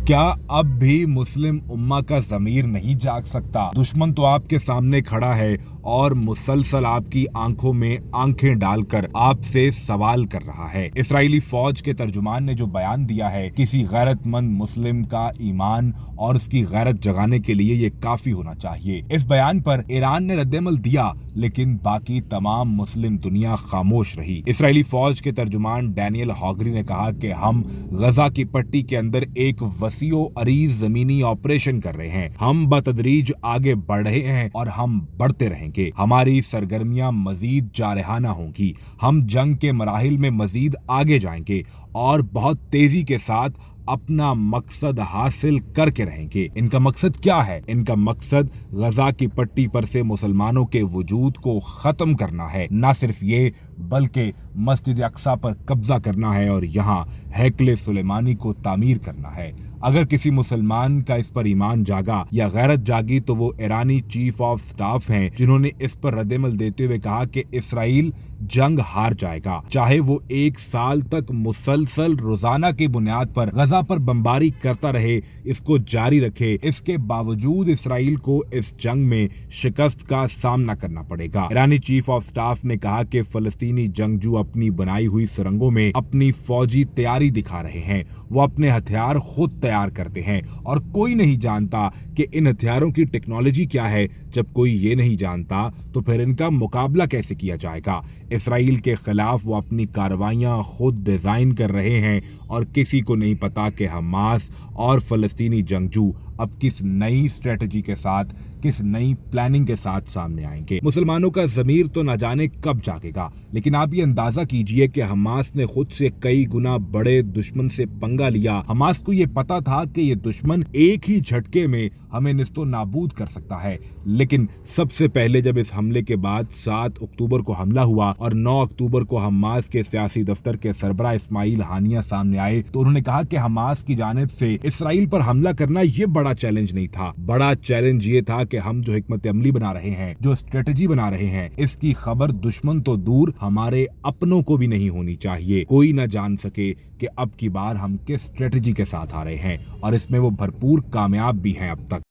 क्या अब भी मुस्लिम उम्मा का ज़मीर नहीं जाग सकता? दुश्मन तो आपके सामने खड़ा है और मुसलसल आपकी आंखों में आंखें डालकर आपसे सवाल कर रहा है। इस्राएली फौज के तर्जुमान ने जो बयान दिया है, किसी गैरतमंद मुस्लिम का ईमान और उसकी गैरत जगाने के लिए ये काफी होना चाहिए। इस बयान पर ईरान ने रद्देमल दिया, लेकिन बाकी तमाम मुस्लिम दुनिया खामोश रही। इस्राएली फौज के तर्जुमान डैनियल हॉगरी ने कहा कि हम गजा की पट्टी के अंदर एक वसीओ अरीज जमीनी ऑपरेशन कर रहे हैं। हम बतदरीज आगे बढ़ रहे हैं और हम बढ़ते रहेंगे। हमारी सरगर्मियां मजीद जारहाना होंगी। हम जंग के मराहिल में मजीद आगे जाएंगे और बहुत तेजी के साथ अपना मकसद हासिल करके रहेंगे। इनका मकसद क्या है? इनका मकसद गजा की पट्टी पर से मुसलमानों के वजूद को खत्म करना है। न सिर्फ ये, बल्कि मस्जिद अक्सा पर कब्जा करना है और यहाँ हैकले सुलेमानी को तामीर करना है। अगर किसी मुसलमान का इस पर ईमान जागा या गैरत जागी तो वो ईरानी चीफ ऑफ स्टाफ हैं, जिन्होंने इस पर रद्देमल देते हुए कहा कि इसराइल जंग हार जाएगा, चाहे वो 1 साल तक मुसलसल रोजाना की बुनियाद पर गजा पर बमबारी करता रहे, इसको जारी रखे। इसके बावजूद इसराइल को इस जंग में शिकस्त का सामना करना पड़ेगा। ईरानी चीफ ऑफ स्टाफ ने कहा कि फलस्तीनी जंगजू अपनी बनाई हुई सुरंगों में अपनी फौजी तैयारी दिखा रहे हैं। वो अपने हथियार खुद तैयार करते हैं और कोई नहीं जानता कि इन हथियारों की टेक्नोलॉजी क्या है। जब कोई ये नहीं जानता तो फिर इनका मुकाबला कैसे किया जाएगा? इसराइल के खिलाफ वो अपनी कार्रवाइयां खुद डिजाइन कर रहे हैं और किसी को नहीं पता कि हमास और फलस्तीनी जंगजू अब किस नई स्ट्रेटजी के साथ, किस नई प्लानिंग के साथ सामने आएंगे। मुसलमानों का ज़मीर तो न जाने कब जागेगा, लेकिन आप ये अंदाजा कीजिए कि हमास ने खुद से कई गुना बड़े दुश्मन से पंगा लिया। हमास को ये पता था कि ये दुश्मन एक ही झटके में हमें निस्तो नाबूद कर सकता है, लेकिन सबसे पहले जब इस हमले के बाद 7 अक्टूबर को हमला हुआ और 9 अक्टूबर को हमास के सियासी दफ्तर के सरबराह इस्माइल हानिया सामने आए, तो उन्होंने कहा कि हमास की जानिब से इसराइल पर हमला करना ये बड़ा चैलेंज नहीं था। बड़ा चैलेंज ये था कि हम जो हिकमत अमली बना रहे हैं, जो स्ट्रेटजी बना रहे हैं, इसकी खबर दुश्मन तो दूर, हमारे अपनों को भी नहीं होनी चाहिए। कोई ना जान सके कि अब की बार हम किस स्ट्रेटजी के साथ आ रहे हैं, और इसमें वो भरपूर कामयाब भी हैं अब तक।